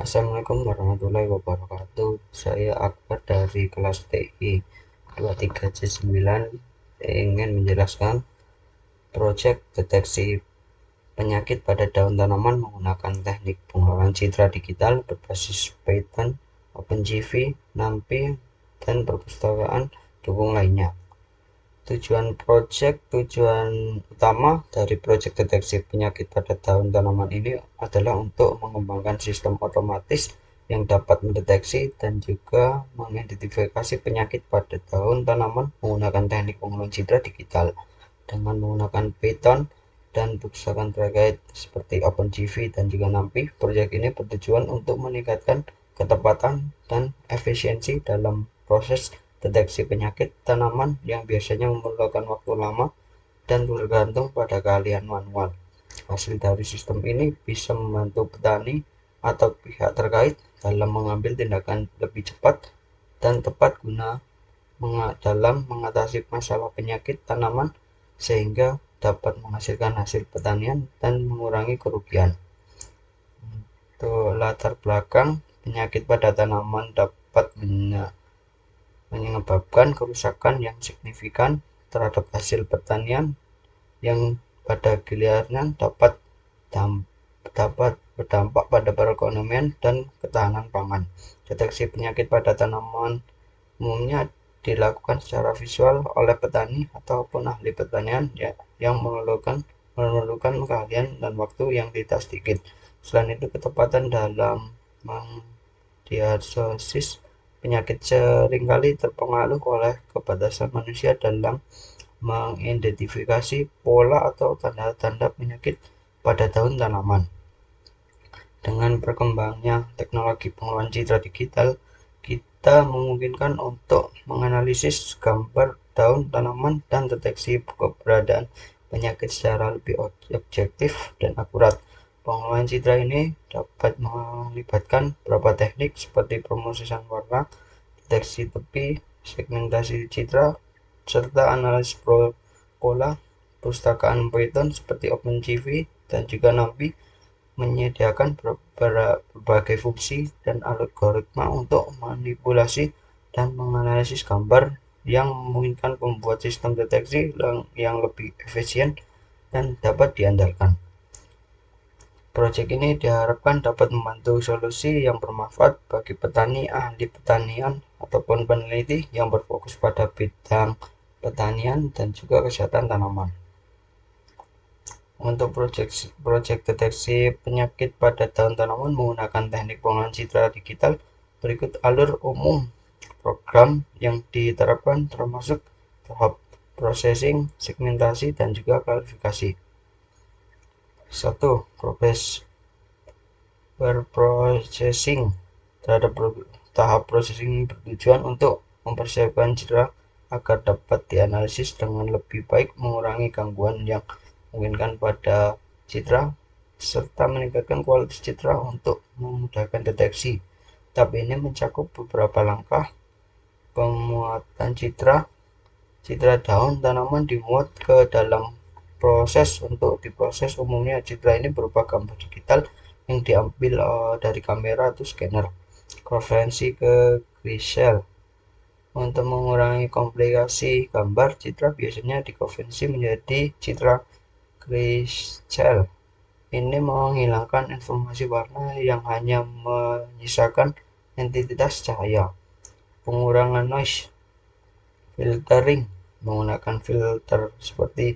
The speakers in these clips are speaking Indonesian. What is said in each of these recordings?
Assalamualaikum warahmatullahi wabarakatuh. Saya Akbar dari kelas TI 23C9 ingin menjelaskan proyek deteksi penyakit pada daun tanaman menggunakan teknik pengelolaan citra digital berbasis Python, OpenGV, NumPy, dan perpustakaan dukung lainnya. Tujuan utama dari proyek deteksi penyakit pada daun tanaman ini adalah untuk mengembangkan sistem otomatis yang dapat mendeteksi dan juga mengidentifikasi penyakit pada daun tanaman menggunakan teknik pengolahan citra digital dengan menggunakan Python dan perpustakaan terkait seperti OpenGV dan juga NumPy. Proyek ini bertujuan untuk meningkatkan ketepatan dan efisiensi dalam proses deteksi penyakit tanaman yang biasanya memerlukan waktu lama dan tergantung pada keahlian manual. Hasil dari sistem ini bisa membantu petani atau pihak terkait dalam mengambil tindakan lebih cepat dan tepat guna dalam mengatasi masalah penyakit tanaman sehingga dapat menghasilkan hasil pertanian dan mengurangi kerugian. Untuk latar belakang, penyakit pada tanaman dapat menyebabkan kerusakan yang signifikan terhadap hasil pertanian yang pada gilirannya dapat berdampak pada perekonomian dan ketahanan pangan. Deteksi penyakit pada tanaman umumnya dilakukan secara visual oleh petani ataupun ahli pertanian yang memerlukan keahlian dan waktu yang tidak sedikit. Selain itu, ketepatan dalam mendiagnosis penyakit seringkali terpengaruh oleh keterbatasan manusia dalam mengidentifikasi pola atau tanda-tanda penyakit pada daun tanaman. Dengan berkembangnya teknologi pengolahan citra digital, kita memungkinkan untuk menganalisis gambar daun tanaman dan deteksi keberadaan penyakit secara lebih objektif dan akurat. Pengolahan citra ini dapat melibatkan beberapa teknik seperti pemrosesan warna, deteksi tepi, segmentasi citra, serta analisis pola. Perpustakaan Python seperti OpenGV dan juga NumPy menyediakan berbagai fungsi dan algoritma untuk manipulasi dan menganalisis gambar yang memungkinkan membuat sistem deteksi yang lebih efisien dan dapat diandalkan. Proyek ini diharapkan dapat membantu solusi yang bermanfaat bagi petani, ahli pertanian, ataupun peneliti yang berfokus pada bidang pertanian dan juga kesehatan tanaman. Untuk proyek deteksi penyakit pada daun tanaman menggunakan teknik pengolahan citra digital, berikut alur umum program yang diterapkan termasuk tahap processing, segmentasi, dan juga klasifikasi. 1. Processing. Tahap processing bertujuan untuk mempersiapkan citra agar dapat dianalisis dengan lebih baik, mengurangi gangguan yang memungkinkan pada citra, serta meningkatkan kualitas citra untuk memudahkan deteksi. Tahap ini mencakup beberapa langkah. Pemuatan citra daun tanaman dimuat ke dalam proses untuk diproses. Umumnya citra ini berupa gambar digital yang diambil dari kamera atau scanner. Konversi ke Grisel. Untuk mengurangi komplikasi gambar, citra biasanya dikonversi menjadi citra Grisel. Ini menghilangkan informasi warna yang hanya menyisakan entitas cahaya. Pengurangan noise. Filtering. Menggunakan filter seperti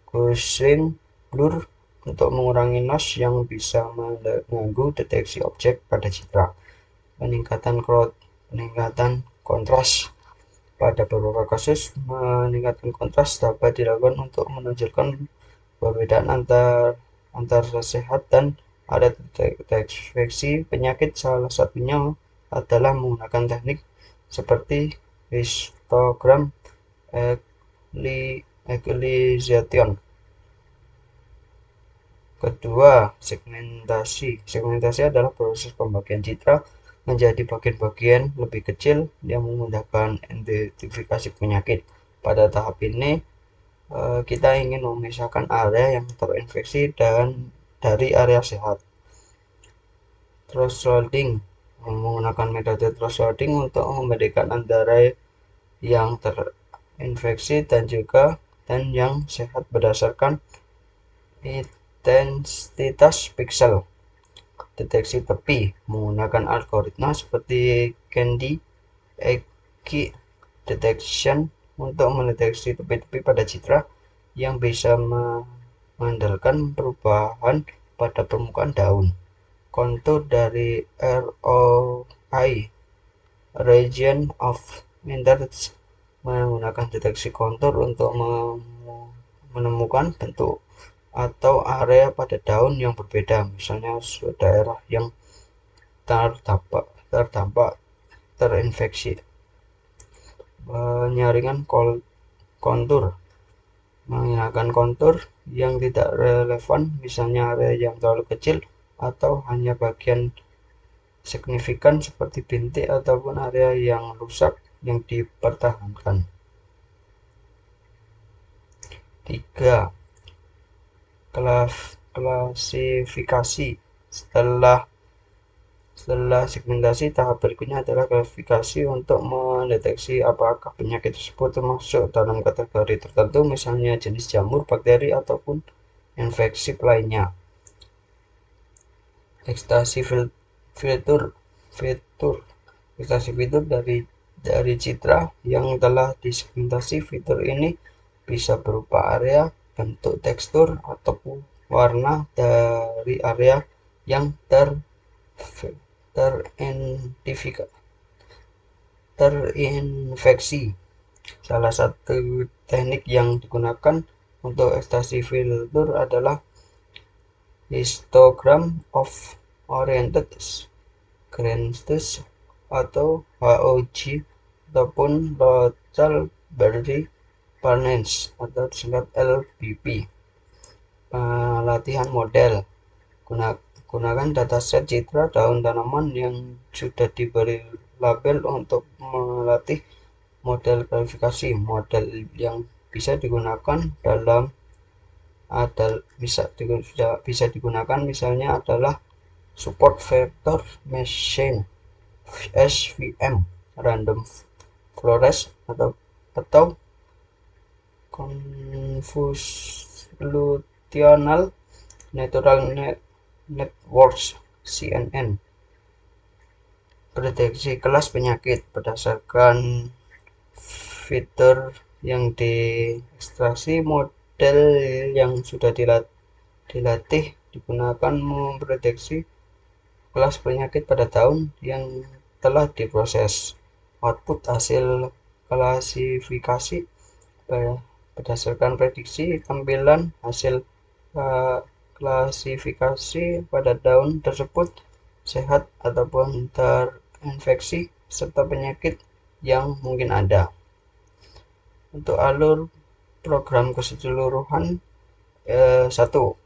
Gaussian blur untuk mengurangi noise yang bisa mengganggu deteksi objek pada citra. Peningkatan kontras. Pada beberapa kasus, meningkatkan kontras dapat dilakukan untuk menonjolkan perbedaan antar sehat dan ada deteksi penyakit. Salah satunya adalah menggunakan teknik seperti histogram equalization. Kedua, segmentasi. Segmentasi adalah proses pembagian citra menjadi bagian-bagian lebih kecil yang memudahkan identifikasi penyakit. Pada tahap ini, kita ingin memisahkan area yang terinfeksi dari area sehat. thresholding, menggunakan metode thresholding untuk membedakan antara yang terinfeksi dan yang sehat berdasarkan intensitas pixel deteksi tepi menggunakan algoritma seperti Candy Egg detection untuk mendeteksi tepi-tepi pada citra yang bisa mengandalkan perubahan pada permukaan daun. Kontur dari ROI region of interest menggunakan deteksi kontur untuk menemukan bentuk atau area pada daun yang berbeda, misalnya daerah yang terdampak terinfeksi. Penyaringan kontur menghilangkan kontur yang tidak relevan, misalnya area yang terlalu kecil atau hanya bagian signifikan seperti bintik ataupun area yang rusak yang dipertahankan. 3. Klasifikasi. Setelah segmentasi, tahap berikutnya adalah klasifikasi untuk mendeteksi apakah penyakit tersebut termasuk dalam kategori tertentu, misalnya jenis jamur, bakteri, ataupun infeksi lainnya. Ekstraksi fitur ekstraksi fitur dari citra yang telah disegmentasi. Fitur ini bisa berupa area, bentuk, tekstur, ataupun warna dari area yang terinfeksi. Salah satu teknik yang digunakan untuk ekstraksi fitur adalah histogram of oriented gradients atau HOG ataupun local boundary patterns atau disingkat LBP. Pelatihan model. Gunakan dataset citra daun tanaman yang sudah diberi label untuk melatih model klasifikasi. Model yang bisa digunakan bisa digunakan misalnya adalah support vector machine SVM, random forest atau convolutional neural networks CNN. Prediksi kelas penyakit berdasarkan fitur yang diekstraksi. Model yang sudah dilatih digunakan memprediksi kelas penyakit pada daun yang telah diproses. Output hasil klasifikasi berdasarkan prediksi tampilan hasil klasifikasi pada daun tersebut sehat ataupun terinfeksi serta penyakit yang mungkin ada. Untuk alur program keseluruhan, 1.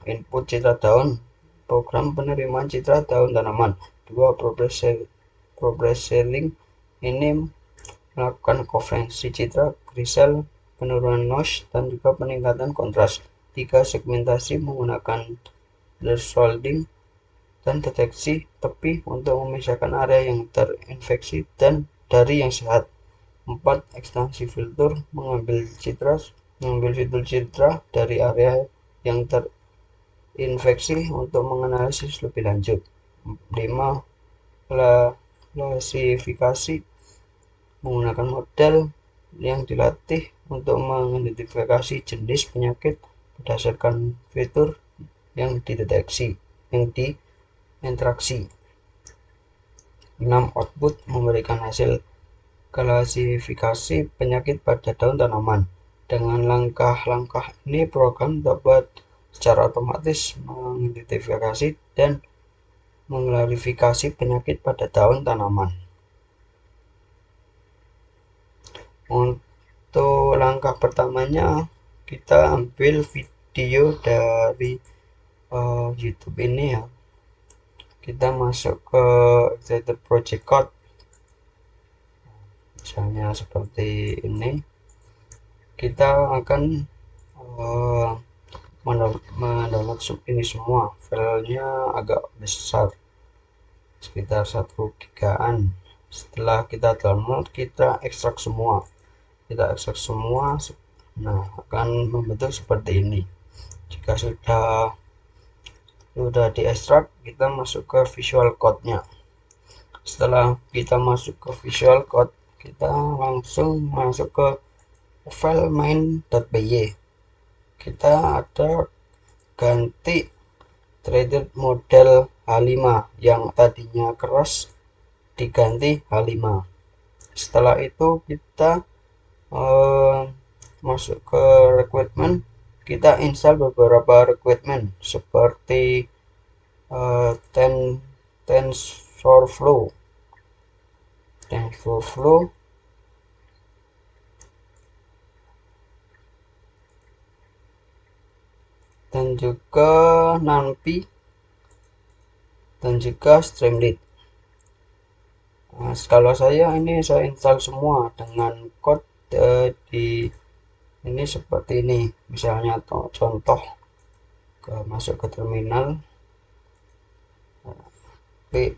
Input citra daun, program penerimaan citra daun tanaman. 2. Profiling, ini melakukan konversi citra, kristal, penurunan noise, dan juga peningkatan kontras. 3. Segmentasi menggunakan thresholding dan deteksi tepi untuk memisahkan area yang terinfeksi dan dari yang sehat. 4. Ekstraksi filter mengambil fitur citra dari area yang terinfeksi untuk menganalisis lebih lanjut. 5. Klasifikasi menggunakan model yang dilatih untuk mengidentifikasi jenis penyakit berdasarkan fitur yang diinteraksi. 6. Output memberikan hasil klasifikasi penyakit pada daun tanaman. Dengan langkah-langkah ini, program dapat secara otomatis mengidentifikasi dan mengklasifikasi penyakit pada daun tanaman. Untuk langkah pertamanya, kita ambil video dari YouTube ini ya. Kita masuk ke Excited Project Code, misalnya seperti ini. Kita akan mendownload ini semua, filenya agak besar. sekitar 1 gigaan. Setelah kita download, kita ekstrak semua. Nah, akan membentuk seperti ini. Jika sudah diekstrak, kita masuk ke Visual Code-nya. Setelah kita masuk ke Visual Code, kita langsung masuk ke file main.py. Kita ada ganti threaded model H5 yang tadinya keras diganti H5. Setelah itu kita masuk ke requirement, kita install beberapa requirement seperti TensorFlow, dan juga NumPy dan juga Streamlit. Nah, kalau saya install semua dengan code di ini seperti ini. Misalnya contoh masuk ke terminal, pip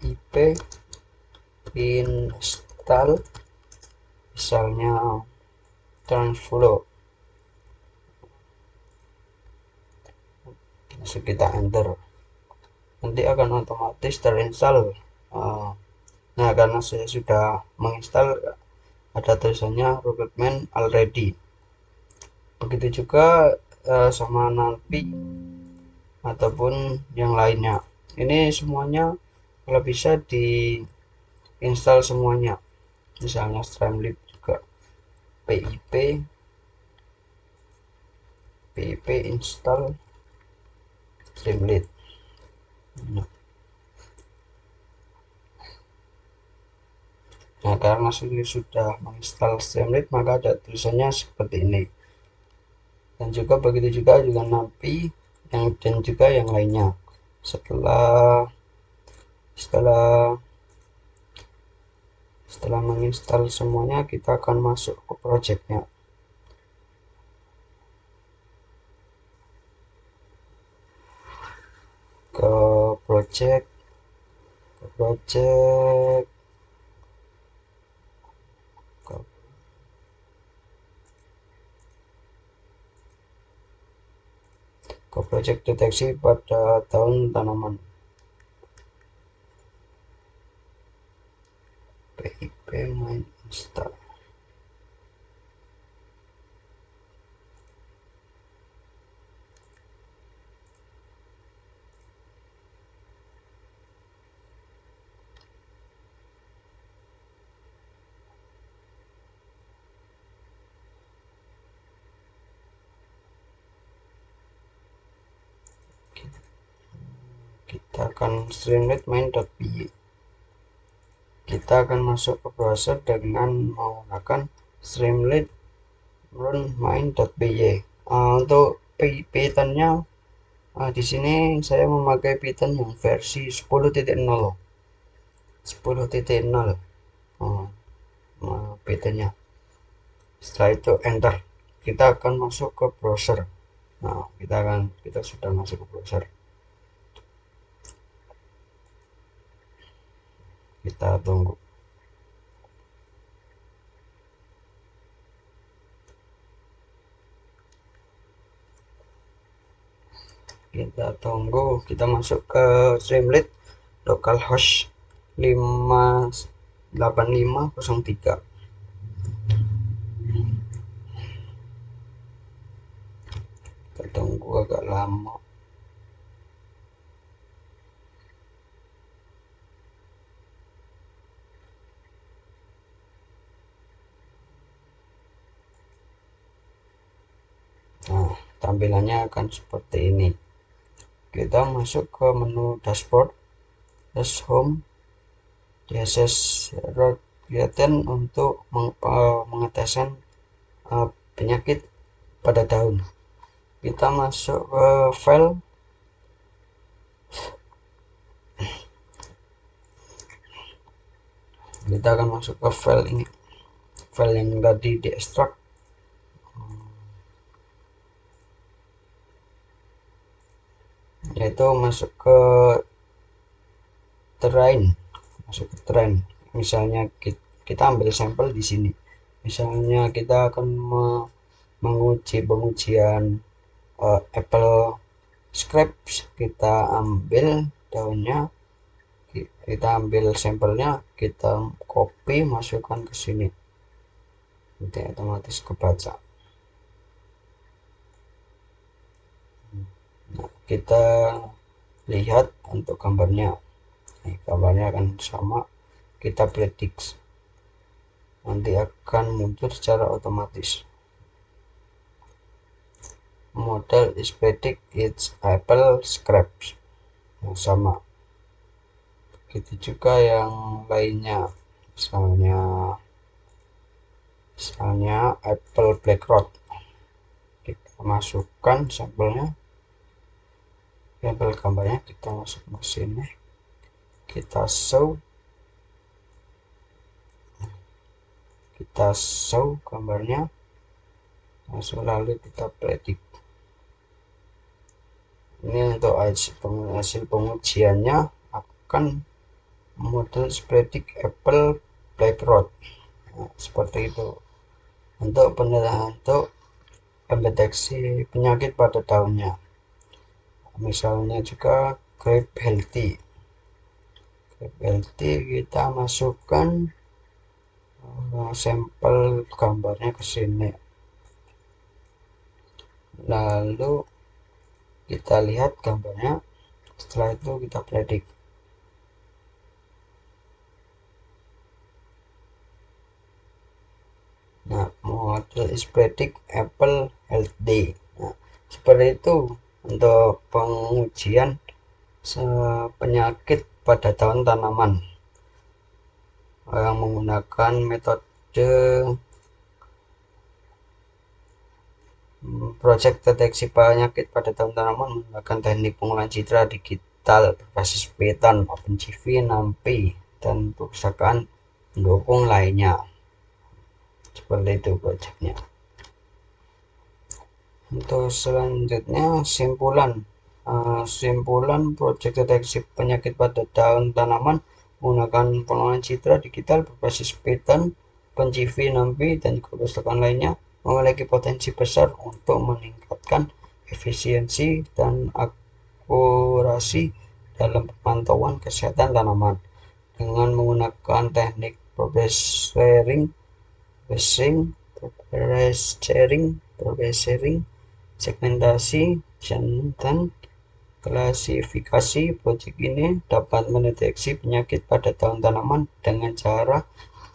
install, misalnya TensorFlow, kita enter, nanti akan otomatis terinstall. Nah, karena saya sudah menginstal, ada tulisannya requirement already. Begitu juga sama NumPy ataupun yang lainnya. Ini semuanya kalau bisa diinstal semuanya. Misalnya Streamlit juga, pip install Streamlit. Nah, karena sudah menginstal Streamlit, maka ada tulisannya seperti ini. Dan juga begitu juga NumPy dan juga yang lainnya. Setelah menginstal semuanya, kita akan masuk ke projectnya. Ke project deteksi pada daun tanaman, pip main install. Kita akan Streamlit main.py. Kita akan masuk ke browser dengan menggunakan Streamlit run main.py. Untuk Python-nya, di sini saya memakai Python yang versi 10.0. Python-nya. Setelah itu enter. Kita akan masuk ke browser. Nah, kita sudah masuk ke browser. Kita tunggu. Kita masuk ke Streamlit localhost 58503. Kita tunggu agak lama. Nah, tampilannya akan seperti ini. Kita masuk ke menu dashboard, home, DSS Rotation untuk mengetesan penyakit pada daun. Kita masuk ke file, kita akan masuk ke file ini, file yang tadi diekstrak. Yaitu masuk ke terrain, masuk ke tren. Misalnya kita ambil sampel di sini. Misalnya kita akan menguji pengujian Apple Scraps, kita ambil daunnya, kita ambil sampelnya, kita copy, masukkan ke sini, nanti otomatis kebaca. Nah, kita lihat untuk gambarnya. Gambarnya akan sama, kita prediksi, nanti akan muncul secara otomatis. Model is predict its Apple Scraps. Nah, sama. Begitu juga yang lainnya. Misalnya Apple Black Rod. Kita masukkan sampelnya, sampel gambarnya kita masuk ke sini, kita show gambarnya, lalu kita predik. Ini untuk hasil pengujiannya akan model predict Apple Black Rod. Nah, seperti itu untuk pendeteksi penyakit pada daunnya. Misalnya juga grape healthy, kita masukkan sampel gambarnya ke sini, lalu kita lihat gambarnya, setelah itu kita predik. Nah, model is predict Apple Health Day. Nah, seperti itu untuk pengujian penyakit pada daun tanaman yang menggunakan metode proyek deteksi penyakit pada daun tanaman menggunakan teknik pengolahan citra digital berbasis Python, OpenCV, NumPy, dan perpustakaan pendukung lainnya. Seperti itu proyeknya. Untuk selanjutnya simpulan proyek deteksi penyakit pada daun tanaman menggunakan pengolahan citra digital berbasis Python, OpenCV, NumPy, dan juga perpustakaan lainnya memiliki potensi besar untuk meningkatkan efisiensi dan akurasi dalam pemantauan kesehatan tanaman dengan menggunakan teknik progress sharing, segmentasi, dan klasifikasi. Proyek ini dapat mendeteksi penyakit pada daun tanaman dengan cara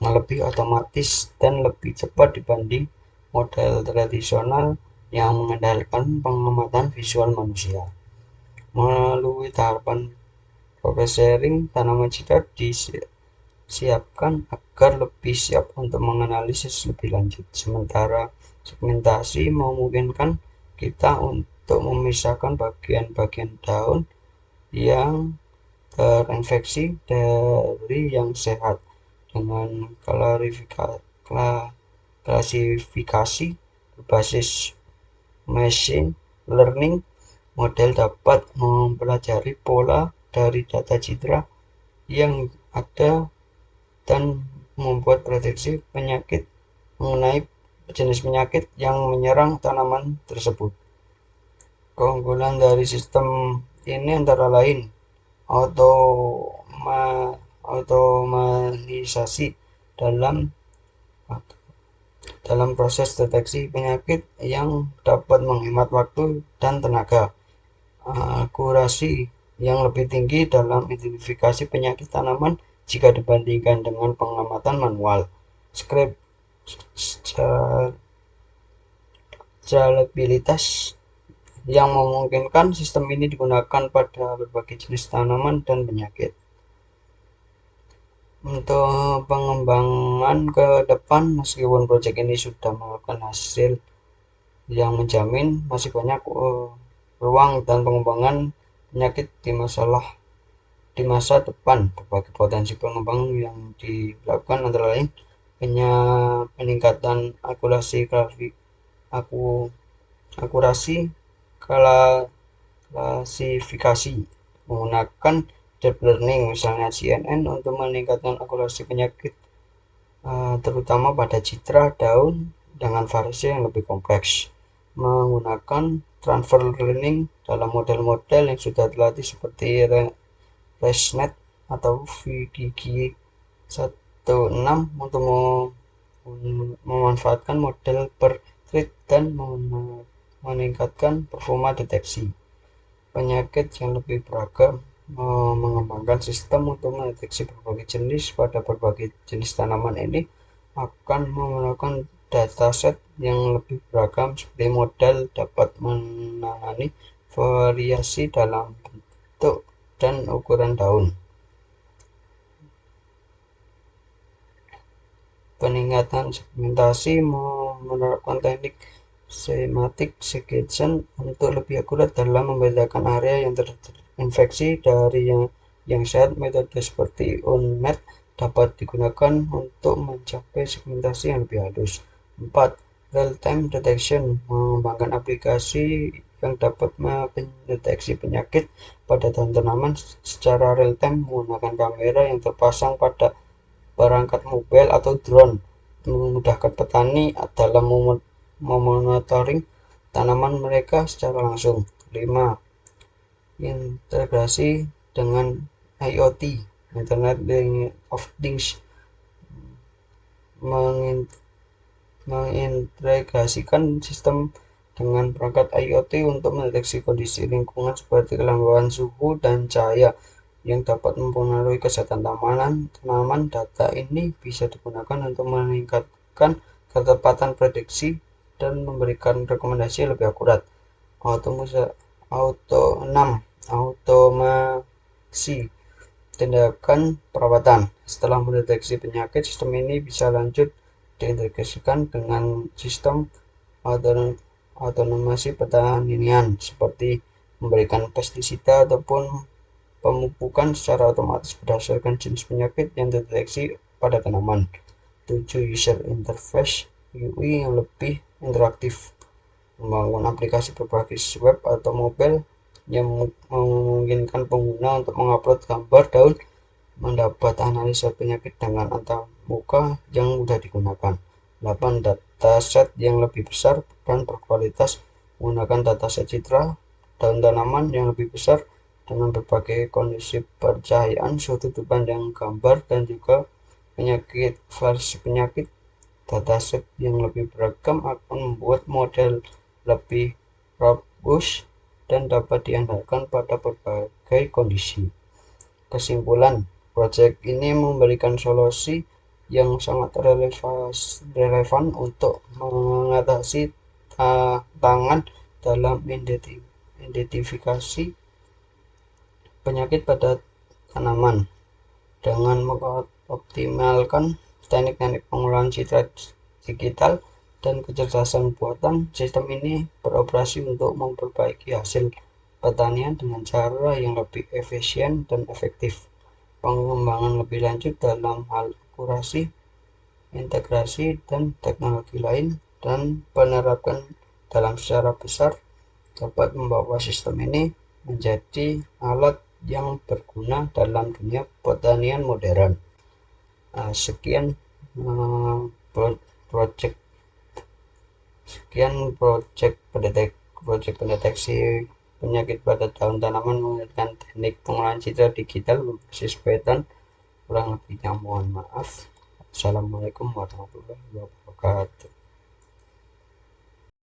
yang lebih otomatis dan lebih cepat dibanding model tradisional yang mengandalkan pengamatan visual manusia. Melalui tahapan progress sharing, tanaman citra disiapkan agar lebih siap untuk menganalisis lebih lanjut, sementara segmentasi memungkinkan kita untuk memisahkan bagian-bagian daun yang terinfeksi dari yang sehat. Dengan klasifikasi berbasis machine learning, model dapat mempelajari pola dari data citra yang ada dan membuat prediksi penyakit mengenai jenis penyakit yang menyerang tanaman tersebut. Keunggulan dari sistem ini antara lain otomatisasi dalam proses deteksi penyakit yang dapat menghemat waktu dan tenaga, akurasi yang lebih tinggi dalam identifikasi penyakit tanaman jika dibandingkan dengan pengamatan manual, scalabilitas yang memungkinkan sistem ini digunakan pada berbagai jenis tanaman dan penyakit. Untuk pengembangan ke depan, meskipun proyek ini sudah melakukan hasil yang menjamin, masih banyak ruang dan pengembangan penyakit di masa depan. Berbagai potensi pengembangan yang dilakukan antara lain peningkatan akurasi klasifikasi menggunakan deep learning misalnya CNN untuk meningkatkan akurasi penyakit, terutama pada citra daun dengan variasi yang lebih kompleks. Menggunakan transfer learning dalam model-model yang sudah terlatih seperti ResNet atau VDG16 untuk memanfaatkan model per thread dan meningkatkan performa deteksi penyakit yang lebih beragam, mengembangkan sistem untuk mendeteksi berbagai jenis pada berbagai jenis tanaman ini akan menggunakan dataset yang lebih beragam seperti model dapat menangani variasi dalam bentuk dan ukuran daun. Peningkatan segmentasi menerapkan teknik semantic segmentation untuk lebih akurat dalam membedakan area yang terinfeksi dari yang sehat. Metode seperti UNMET dapat digunakan untuk mencapai segmentasi yang lebih halus. 4. Real-time detection mengembangkan aplikasi yang dapat mendeteksi penyakit pada tanaman secara real-time menggunakan kamera yang terpasang pada perangkat mobil atau drone, memudahkan petani dalam memonitoring tanaman mereka secara langsung. 5. Integrasi dengan IoT, Internet of Things, mengintegrasikan sistem dengan perangkat IoT untuk mendeteksi kondisi lingkungan seperti kelembaban suhu dan cahaya yang dapat mempengaruhi kesehatan tanaman. Data ini bisa digunakan untuk meningkatkan ketepatan prediksi dan memberikan rekomendasi lebih akurat. Otomasi tindakan perawatan. Setelah mendeteksi penyakit, sistem ini bisa lanjut diintegrasikan dengan sistem otomasi pertanian seperti memberikan pestisida ataupun pemupukan secara otomatis berdasarkan jenis penyakit yang terdeteksi pada tanaman. 7. User interface UI yang lebih interaktif, membangun aplikasi berbasis web atau mobile yang memungkinkan pengguna untuk mengupload gambar daun, mendapat analisa penyakit dengan antarmuka yang mudah digunakan. 8. Dataset yang lebih besar dan berkualitas, menggunakan dataset citra daun tanaman yang lebih besar dengan berbagai kondisi pencahayaan, sudut pandang gambar, dan juga variasi penyakit. Dataset yang lebih beragam akan membuat model lebih robust dan dapat diandalkan pada berbagai kondisi. Kesimpulan, proyek ini memberikan solusi yang sangat relevan untuk mengatasi tantangan dalam identifikasi penyakit pada tanaman. Dengan mengoptimalkan teknik-teknik pengolahan citra digital dan kecerdasan buatan, sistem ini beroperasi untuk memperbaiki hasil pertanian dengan cara yang lebih efisien dan efektif. Pengembangan lebih lanjut dalam hal akurasi, integrasi, dan teknologi lain dan penerapan dalam secara besar dapat membawa sistem ini menjadi alat yang berguna dalam dunia pertanian modern. Sekian proyek pendeteksi penyakit pada daun tanaman menggunakan teknik pengolahan citra digital berbasis Python. Kurang lebihnya mohon maaf. Assalamualaikum warahmatullahi wabarakatuh.